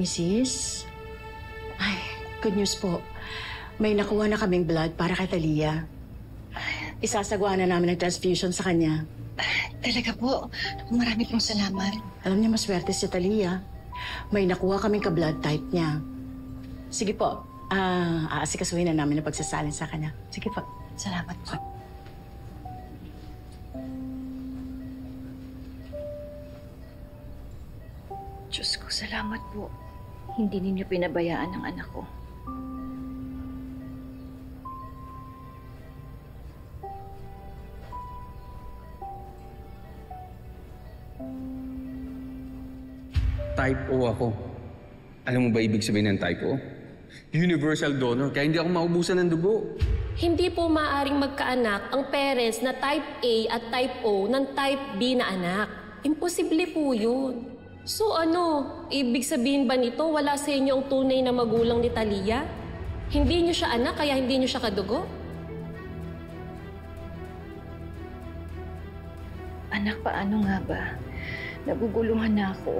Mrs. Ay, good news po. May nakuha na kaming blood para kay Talia. Isasagawa na namin ng transfusion sa kanya. Talaga po. Marami pong salamat. Alam niya, maswerte si Talia. May nakuha kaming ka-blood type niya. Sige po, aasikasuhin na namin ang pagsasalin sa kanya. Sige po. Salamat po. Diyos ko, salamat po. Hindi ninyo pinabayaan ang anak ko. Type O ako. Alam mo ba ibig sabihin ng type O? Universal donor, kaya hindi ako maubusan ng dugo. Hindi po maaaring magkaanak ang parents na type A at type O ng type B na anak. Imposible po yun. So ano, ibig sabihin ba nito wala sa inyo ang tunay na magulang ni Talia? Hindi niyo siya anak kaya hindi niyo siya kadugo? Anak, paano nga ba? Naguguluhan na ako.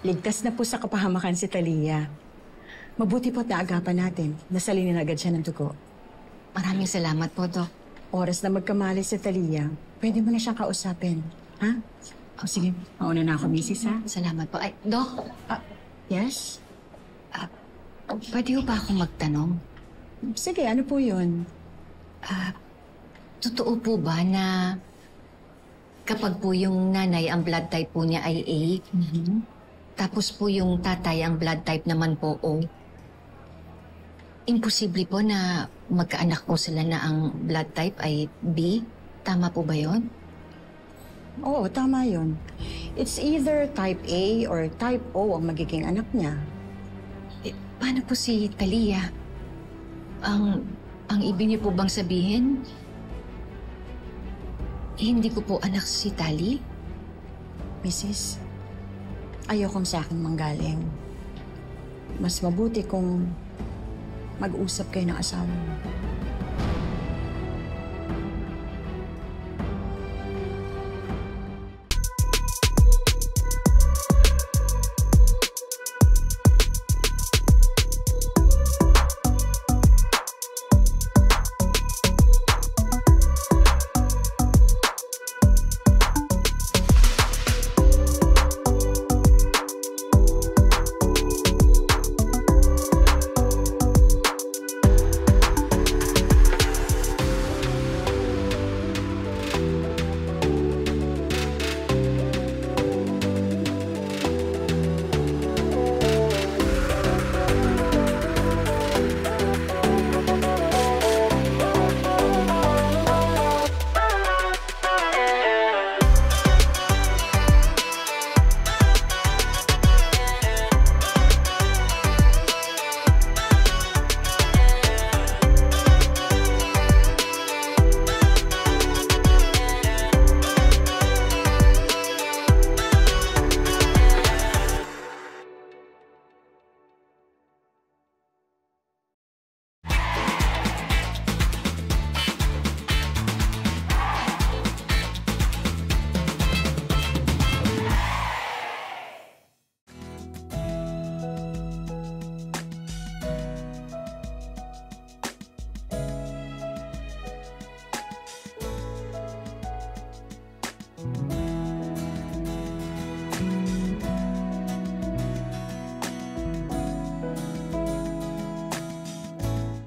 Ligtas na po sa kapahamakan si Talia. Mabuti po't naagapan natin. Nasalinin agad siya ng dugo. Maraming salamat po, Dok. Oras na magkamali si Talia, pwede mo na siyang kausapin. Ha? O sige, mauna na ako, Mrs. ha? Salamat po. Ay, Dok. Yes? Pwede ba akong magtanong? Sige, ano po yun? Totoo po ba na kapag po yung nanay ang blood type po niya ay A, tapos po yung tatay ang blood type naman po O, imposible po na magkaanak po sila na ang blood type ay B? Tama po ba yun? Oo, tama yun. It's either type A or type O ang magiging anak niya. Paano po si Talia? Ang ibig niyo po bang sabihin, hindi ko po anak si Tali? Mrs., ayokong sa akin manggaling. Mas mabuti kung mag-usap kayo ng asawa mo.